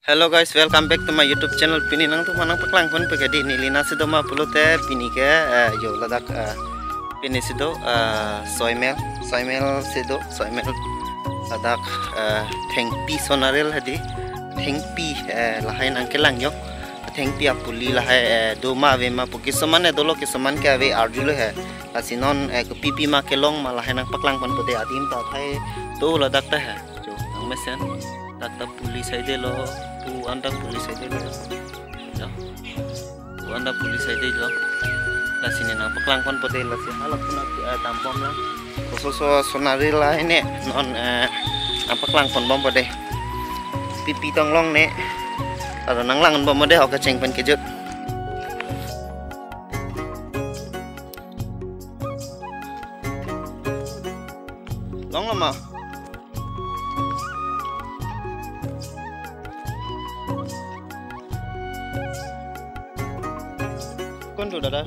Hello guys, welcome back to my YouTube channel. Pini nang tu manang paklang pun pagadi nilina sido ma pulute pini ke yo ladak pini sido soymel ladak thengpi sonarel hadi thengpi lahai nang kelang yo thengpi apuli lahai do ma ve ma pukisoman dolo kisoman ke ave arjulo hai asinon pipi ma kelong ma lahai nang paklang pun pade adim ta thai do ladak ta hai jo ang mesen tak pulis aja lo anda pulis aja lo ya anda pulis aja lo lah sini nang paklang pon pode lah sih halap pun tampom lah khusus sonari lah ini non nang paklang pon bom pode pipi tonglong ne kalau nang langan bom pode oke ceng pen kejut long lama kon tu dada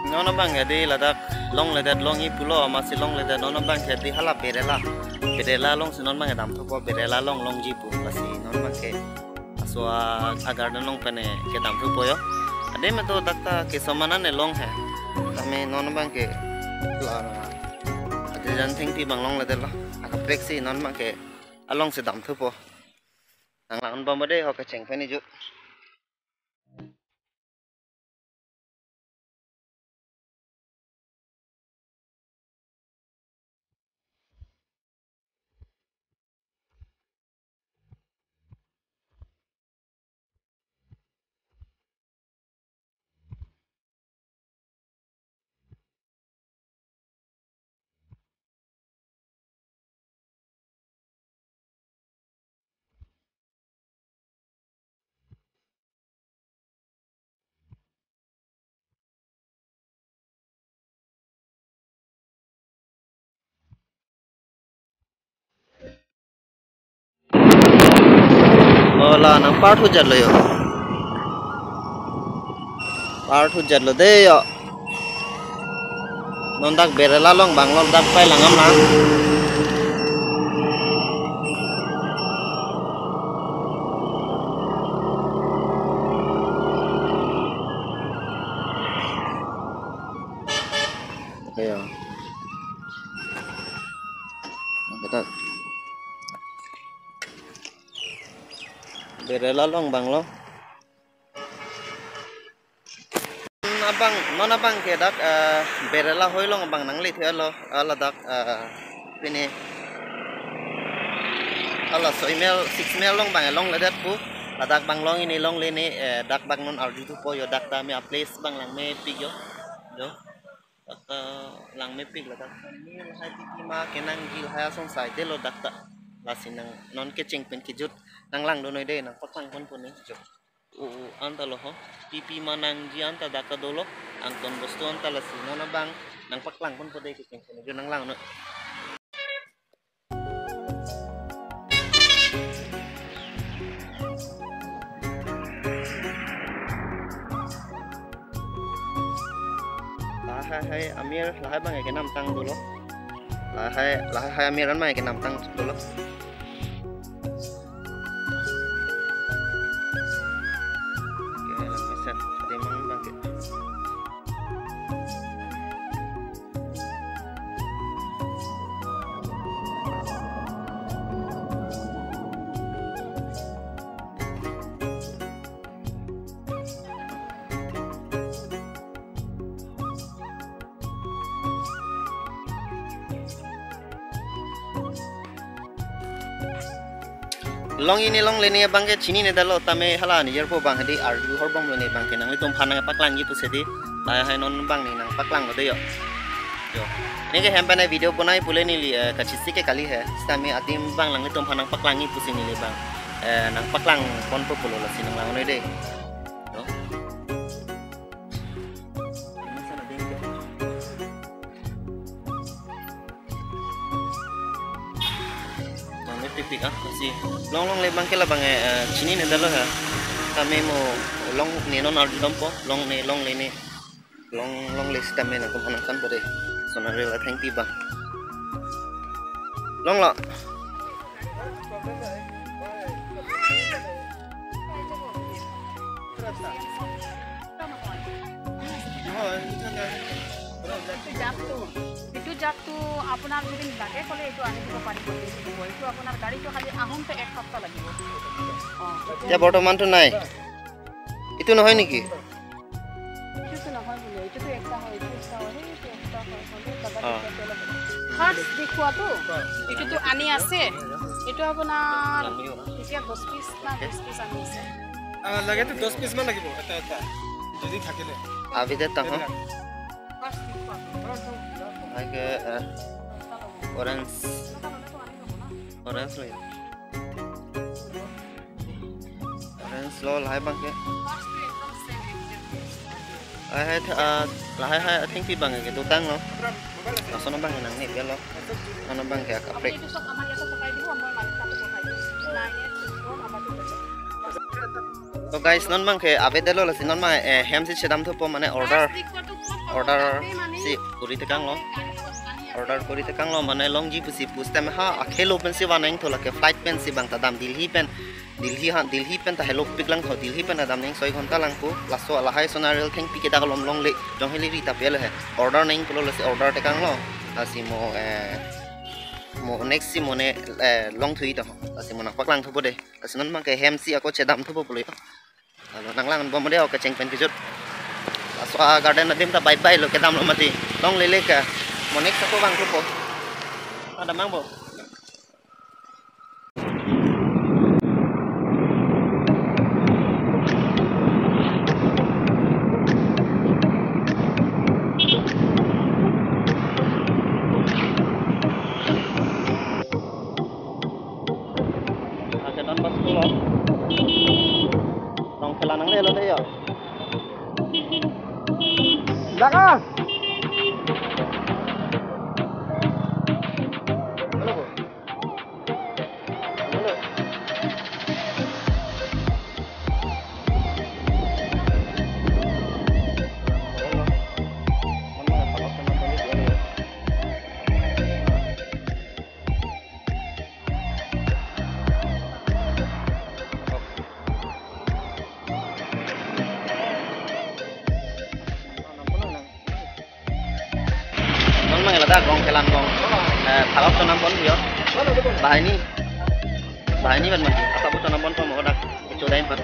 nono bang jadi ladak long i pulo masih long ledat nono bang jadi halap berela long sinon bang dam thupo berela long jipu masih nono bang ke aswa agar long pene ke dam thupo yo ade me to dakta ke samana ne long hai kami nono bang ke ada janting ti bang long ledat lah agak preksi nono bang ke along se dam thupo nang langan bomade ho ke ceng pene ju Ola nang part hujar lo yo de yo nondak berela long banglong dak pai langam lang yo kita berela long banglo abang non abang ke dak berela hoilong abang nang li thelo ala dak pini ala so email 6 mail long bang long ledat pu ladak bang long ini long leni dak bang non arju tu po yo dak ta me a place bang lang me pig yo lang me pig ladak ni hai ti ma kenang gil ha song sai de lo dak ta lasin nang non ke ceng pen kijut nang lang do noi de nang pakang pon pon ni jo anta lo ho pipi manang ji anta daka dolo angton bostu anta la sino na bang nang paklang pon pode ke ceng pen jo nang lang no hai amir lahai bang ke nam tang dolo lahai amir an mai ke nam tang dolo long ini long leni bang ke chini ne dalo tame hala ni yerpo bang hadi arju horbom leni bang ke nang itom phana paklang gi pusedi la hai non bang ni nang paklang lo de yo ni ke hempane video bonai pule ni li kachisi ke kali hai stame adim bang lang itom phana paklang gi pusini le bang nang paklang pon po pulo la sinang lang noi de yo pipik ah si long long le bang ke la bang chini ne dalo ha kami mau long ni non arju dompo long le ni long le sistem ni aku panangkan pada sonarel thank you bang long lo itu jatuh আপোনাৰ যদি লাগে কলে এইটো আনি দিব পাৰিব এইটো আপোনাৰ গাড়ীটো খালি আহোঁতে এক সপ্তাহ লাগিব এতিয়া বৰ্তমানটো নাই ইটো নহয় নেকি এইটো নহয় বুলে এইটো একটা হয় এইটো একটা হয় এইটো একটা হয় ফাৰ্স্ট দেখুৱাটো এইটো আনি আছে এইটো আপোনাৰ এতিয়া 10 পিস না 20 পিস আনি আছে লাগে তো 10 পিস মান লাগিব এটা এটা যদি থাকিলে আবি দে তাহ ফাৰ্স্ট দেখুৱাটো আগে orange lo ya orange lo lahai bang ke lahai I think pi bang ke tutang lo sono bang nang ni be lo ono bang ke kapre itu sok আমাৰ ইয়াতে পকাই দিব মই মালিক তাতে পকাই দিম so guys non bang ke abe de lo la sin non ma hem si chedam thopo mane order si kuri tekang lo order kuri tekang lo mane long ji pusi pustem ha akhelo pen si waneng thola ke flight pen si bang tadam Delhi pen ta hello piklang tho Delhi pen adam neng 6 ghonta lang ko laso alahai sonarel theng pi ke da lom long le jong heli ri ta pel he order neng polo le order tekang lo asi mo next si mone long thui ta asi mona paklang thobo de asi non bang ke hem si ako chedam thobo polo alo nanglang bom de ok cheng pen kijut laso garden adim ta bye bye lo ke dam lo mati long le ka monek satu bang tupo ada mang bo ada non bas lo long kelanang le lo de ya belakang ada gong kelan gong thalok to nam bon bio bahai ni ban mati apa bu to nam bon to mo dak itu daim par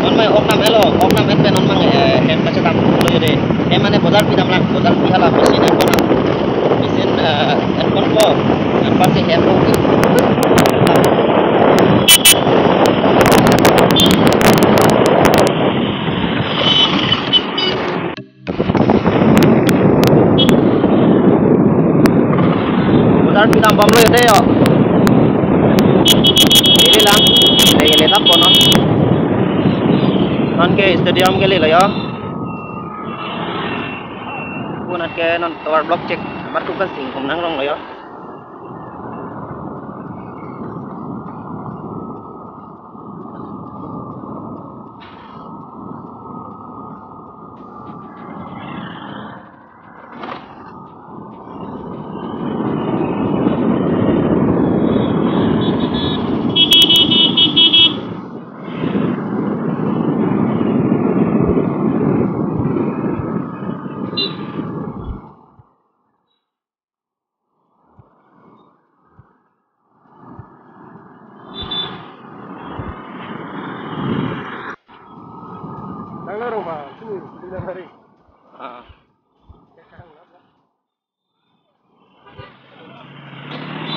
non mai ok nam elo ok nam et non mang hem ka cetam lo jode em mane bodar pidam lang bodar pihala mesin en kon mesin en kon ko en pasti hem lo kita bom lo ya yo ini lang le tap ko no non ke stadium ke le yo punat ke non tower block check amat tugas sing kum nang rong lo yo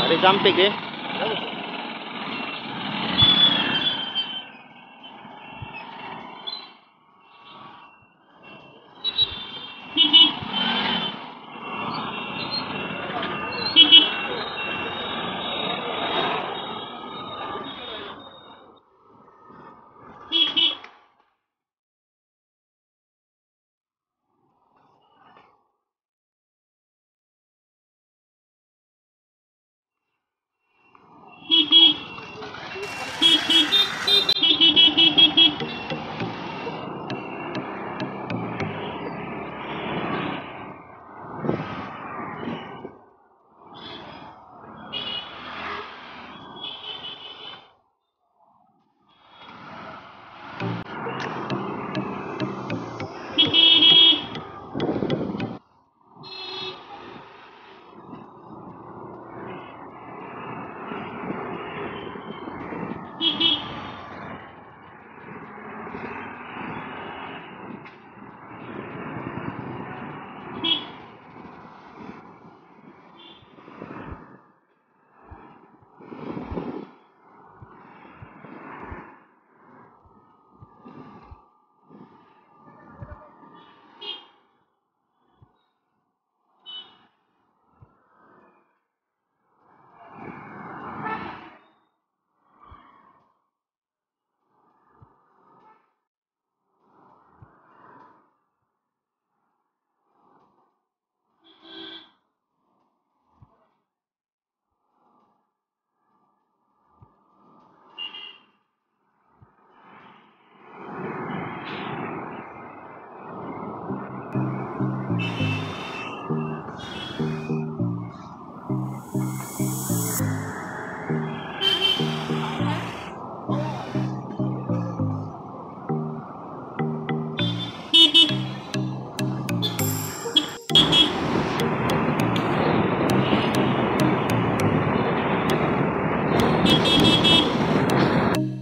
Hari sampai ke